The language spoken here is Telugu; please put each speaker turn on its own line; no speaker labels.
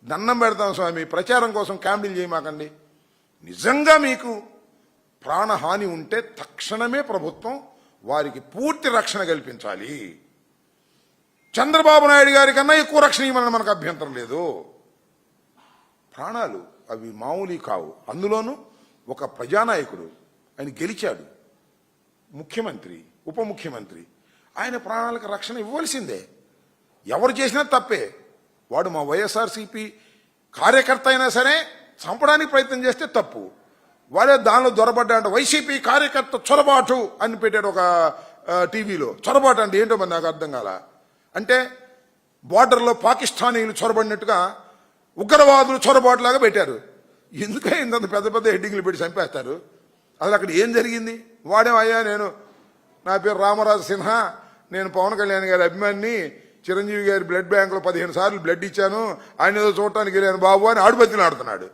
దండం పెడతాం స్వామి, ప్రచారం కోసం క్యాంపెయిన్ చేయమాకండి. నిజంగా మీకు ప్రాణహాని ఉంటే తక్షణమే ప్రభుత్వం వారికి పూర్తి రక్షణ కల్పించాలి. చంద్రబాబు నాయుడు గారి కన్నా ఎక్కువ రక్షణ ఇవ్వాలని మనకు అభ్యంతరం లేదు. ప్రాణాలు అవి మామూలు కావు. అందులోనూ ఒక ప్రజానాయకుడు, ఆయన గెలిచాడు, ముఖ్యమంత్రి, ఉప ముఖ్యమంత్రి, ఆయన ప్రాణాలకు రక్షణ ఇవ్వాల్సిందే. ఎవరు చేసినా తప్పే. వాడు మా వైఎస్ఆర్సీపీ కార్యకర్త అయినా సరే చంపడానికి ప్రయత్నం చేస్తే తప్పు. వాడే దానిలో దొరబడ్డా వైసీపీ కార్యకర్త చొరబాటు అని పెట్టాడు ఒక టీవీలో. చొరబాటు అంటే ఏంటో మరి నాకు అర్థం కాల. అంటే బార్డర్లో పాకిస్తానీలు చొరబడినట్టుగా ఉగ్రవాదులు చొరబాటులాగా పెట్టారు. ఎందుకంటే ఇంత పెద్ద పెద్ద హెడ్డింగ్లు పెట్టి చంపేస్తారు? అసలు అక్కడ ఏం జరిగింది? వాడేమయ్యా, నా పేరు రామరాజు సిన్హా, నేను పవన్ కళ్యాణ్ గారి అభిమానిని, చిరంజీవి గారి బ్లడ్ బ్యాంకులో 15 సార్లు బ్లడ్ ఇచ్చాను, ఆయన ఏదో చూడటానికి వెళ్ళాను బాబు అని ఆడుబతిని ఆడుతున్నాడు.